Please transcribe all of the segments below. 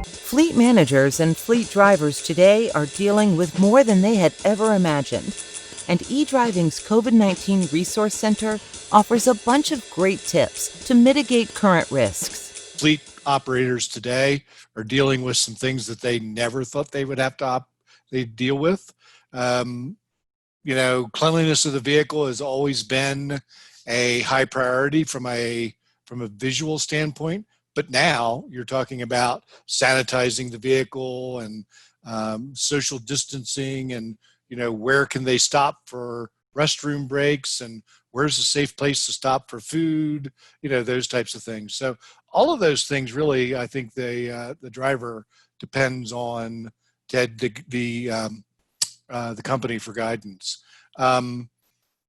Fleet managers and fleet drivers today are dealing with more than they had ever imagined. And eDriving's COVID-19 Resource Center offers a bunch of great tips to mitigate current risks. Fleet operators today are dealing with some things that they never thought they would have to they deal with. Cleanliness of the vehicle has always been a high priority from a visual standpoint, but now you're talking about sanitizing the vehicle and social distancing, and where can they stop for restroom breaks, and where's a safe place to stop for food, those types of things. So all of those things really, I think the driver depends on the company for guidance.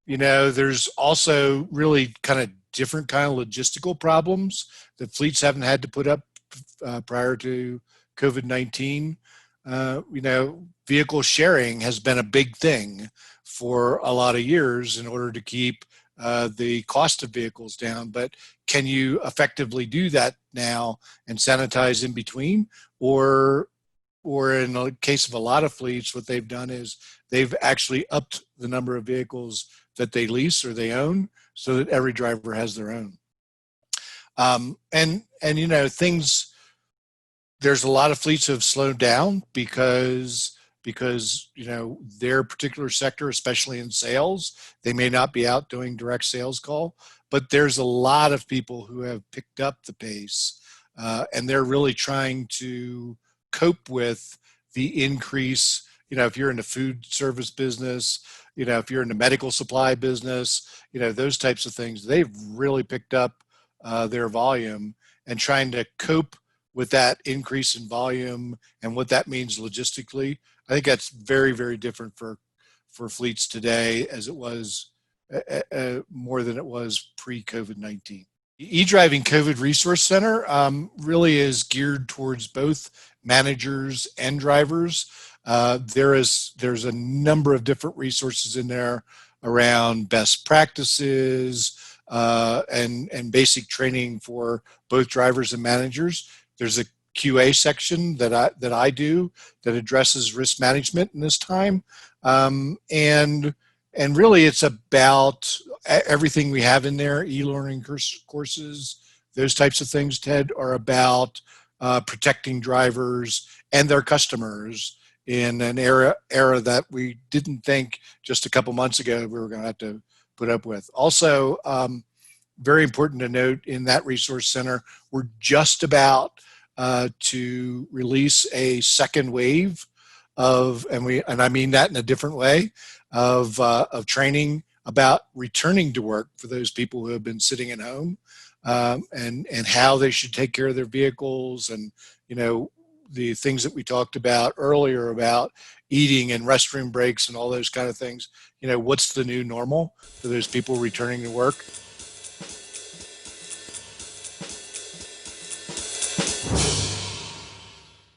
There's also really kind of different kind of logistical problems that fleets haven't had to put up prior to COVID-19. Vehicle sharing has been a big thing for a lot of years in order to keep the cost of vehicles down. But can you effectively do that now and sanitize in between? Or in the case of a lot of fleets, what they've done is they've actually upped the number of vehicles that they lease or they own so that every driver has their own. Things, there's a lot of fleets have slowed down because their particular sector, especially in sales, they may not be out doing direct sales call, but there's a lot of people who have picked up the pace, and they're really trying to cope with the increase. If you're in the food service business, if you're in the medical supply business, those types of things, they've really picked up their volume and trying to cope with that increase in volume and what that means logistically. I think that's very, very different for fleets today as it was more than it was pre-COVID-19. eDriving COVID Resource Center really is geared towards both managers and drivers. There's a number of different resources in there around best practices and basic training for both drivers and managers. There's a QA section that I do that addresses risk management in this time, and really it's about everything we have in there. E-learning courses, those types of things, Ted, are about protecting drivers and their customers in an era that we didn't think just a couple months ago we were going to have to put up with. Also, very important to note, in that resource center, we're just about to release a second wave of, and I mean that in a different way, of training about returning to work for those people who have been sitting at home, and how they should take care of their vehicles, and the things that we talked about earlier about eating and restroom breaks and all those kind of things. What's the new normal for those people returning to work?